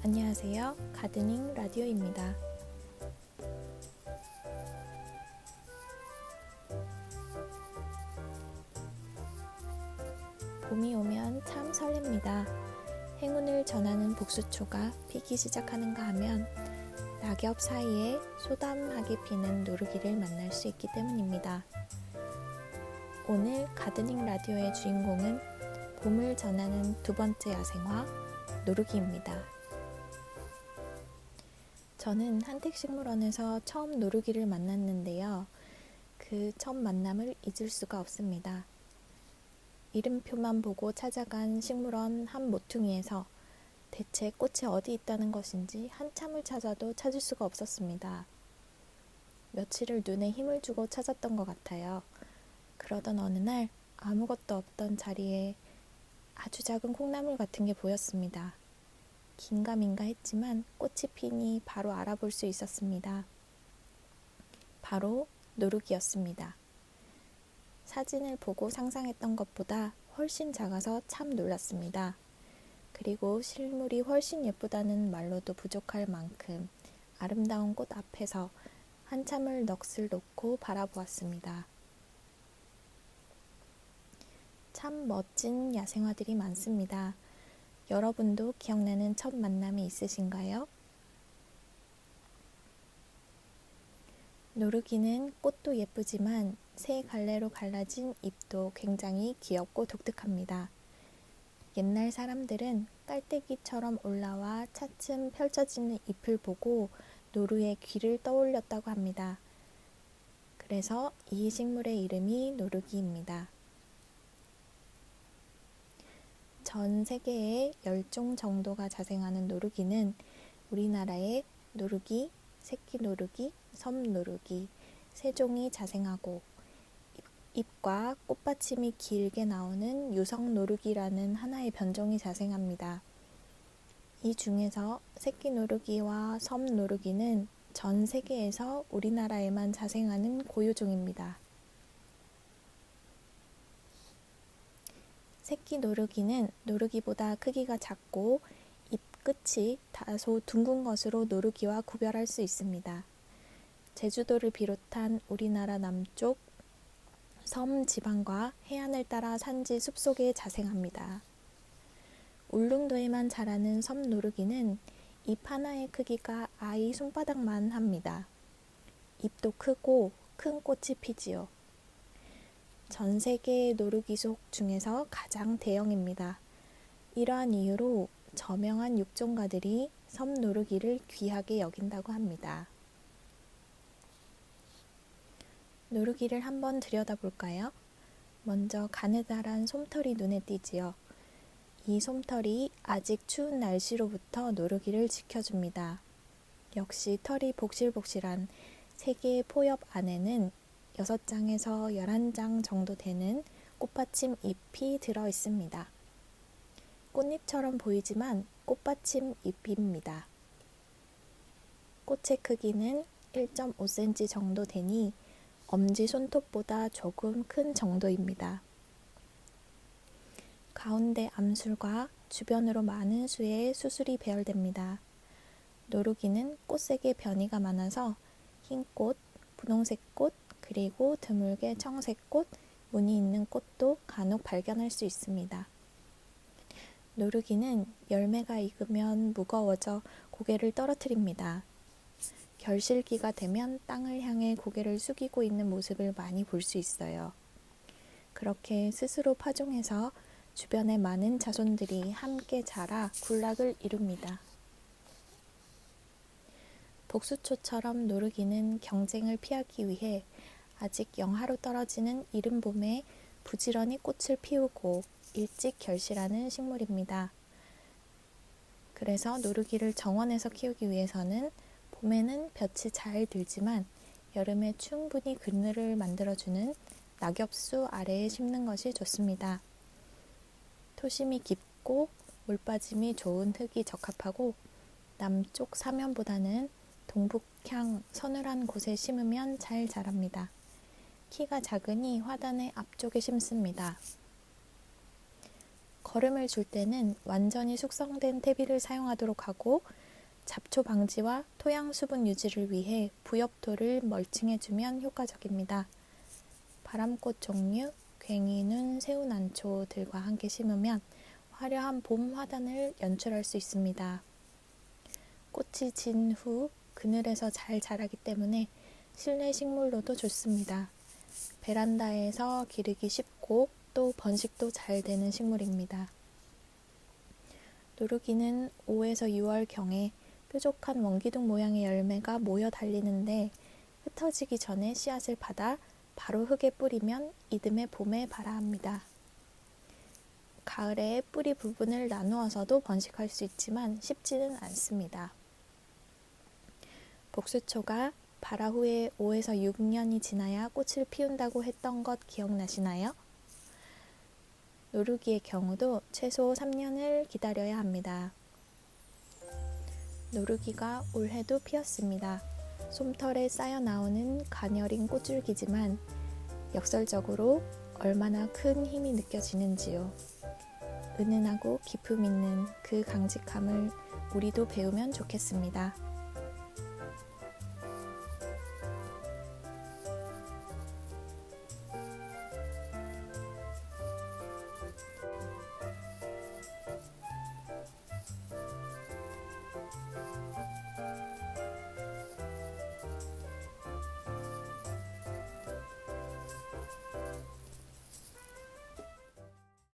안녕하세요. 가드닝 라디오입니다. 봄이 오면 참 설렙니다. 행운을 전하는 복수초가 피기 시작하는가 하면 낙엽 사이에 소담하게 피는 노르기를 만날 수 있기 때문입니다. 오늘 가드닝 라디오의 주인공은 봄을 전하는 두 번째 야생화 노르기입니다. 저는 한택식물원에서 처음 노르기를 만났는데요. 그 첫 만남을 잊을 수가 없습니다. 이름표만 보고 찾아간 식물원 한 모퉁이에서 대체 꽃이 어디 있다는 것인지 한참을 찾아도 찾을 수가 없었습니다. 며칠을 눈에 힘을 주고 찾았던 것 같아요. 그러던 어느 날 아무것도 없던 자리에 아주 작은 콩나물 같은 게 보였습니다. 긴가민가 했지만 꽃이 피니 바로 알아볼 수 있었습니다. 바로 노르기였습니다. 사진을 보고 상상했던 것보다 훨씬 작아서 참 놀랐습니다. 그리고 실물이 훨씬 예쁘다는 말로도 부족할 만큼 아름다운 꽃 앞에서 한참을 넋을 놓고 바라보았습니다. 참 멋진 야생화들이 많습니다. 여러분도 기억나는 첫 만남이 있으신가요? 노르기는 꽃도 예쁘지만 세 갈래로 갈라진 잎도 굉장히 귀엽고 독특합니다. 옛날 사람들은 깔때기처럼 올라와 차츰 펼쳐지는 잎을 보고 노루의 귀를 떠올렸다고 합니다. 그래서 이 식물의 이름이 노르기입니다. 전 세계에 10종 정도가 자생하는 노르기는 우리나라에 노르기, 새끼 노르기, 섬 노르기 세 종이 자생하고 잎과 꽃받침이 길게 나오는 유성 노르기라는 하나의 변종이 자생합니다. 이 중에서 새끼 노르기와 섬 노르기는 전 세계에서 우리나라에만 자생하는 고유종입니다. 새끼 노르기는 노르기보다 크기가 작고 잎 끝이 다소 둥근 것으로 노르기와 구별할 수 있습니다. 제주도를 비롯한 우리나라 남쪽 섬 지방과 해안을 따라 산지 숲속에 자생합니다. 울릉도에만 자라는 섬 노르기는 잎 하나의 크기가 아이 손바닥만 합니다. 잎도 크고 큰 꽃이 피지요. 전 세계의 노르기속 중에서 가장 대형입니다. 이러한 이유로 저명한 육종가들이 섬 노르기를 귀하게 여긴다고 합니다. 노르기를 한번 들여다볼까요? 먼저 가느다란 솜털이 눈에 띄지요. 이 솜털이 아직 추운 날씨로부터 노르기를 지켜줍니다. 역시 털이 복실복실한 3개의 포엽 안에는 6장에서 11장 정도 되는 꽃받침 잎이 들어 있습니다. 꽃잎처럼 보이지만 꽃받침 잎입니다. 꽃의 크기는 1.5cm 정도 되니 엄지 손톱보다 조금 큰 정도입니다. 가운데 암술과 주변으로 많은 수의 수술이 배열됩니다. 노르기는 꽃색의 변이가 많아서 흰꽃, 분홍색 꽃, 그리고 드물게 청색 꽃, 무늬 있는 꽃도 간혹 발견할 수 있습니다. 노르기는 열매가 익으면 무거워져 고개를 떨어뜨립니다. 결실기가 되면 땅을 향해 고개를 숙이고 있는 모습을 많이 볼 수 있어요. 그렇게 스스로 파종해서 주변에 많은 자손들이 함께 자라 군락을 이룹니다. 복수초처럼 노르기는 경쟁을 피하기 위해 아직 영하로 떨어지는 이른 봄에 부지런히 꽃을 피우고 일찍 결실하는 식물입니다. 그래서 노르기를 정원에서 키우기 위해서는 봄에는 볕이 잘 들지만 여름에 충분히 그늘을 만들어주는 낙엽수 아래에 심는 것이 좋습니다. 토심이 깊고 물빠짐이 좋은 흙이 적합하고 남쪽 사면보다는 동북향 서늘한 곳에 심으면 잘 자랍니다. 키가 작으니 화단의 앞쪽에 심습니다. 거름을 줄 때는 완전히 숙성된 퇴비를 사용하도록 하고 잡초 방지와 토양 수분 유지를 위해 부엽토를 멀칭해주면 효과적입니다. 바람꽃 종류, 괭이눈, 새우난초들과 함께 심으면 화려한 봄 화단을 연출할 수 있습니다. 꽃이 진 후 그늘에서 잘 자라기 때문에 실내 식물로도 좋습니다. 베란다에서 기르기 쉽고 또 번식도 잘 되는 식물입니다. 누르기는 5에서 6월경에 뾰족한 원기둥 모양의 열매가 모여 달리는데 흩어지기 전에 씨앗을 받아 바로 흙에 뿌리면 이듬해 봄에 발아합니다. 가을에 뿌리 부분을 나누어서도 번식할 수 있지만 쉽지는 않습니다. 복수초가 발아 후에 5에서 6년이 지나야 꽃을 피운다고 했던 것 기억나시나요? 누르기의 경우도 최소 3년을 기다려야 합니다. 누르기가 올해도 피었습니다. 솜털에 쌓여 나오는 가녀린 꽃줄기지만 역설적으로 얼마나 큰 힘이 느껴지는지요. 은은하고 기품 있는 그 강직함을 우리도 배우면 좋겠습니다.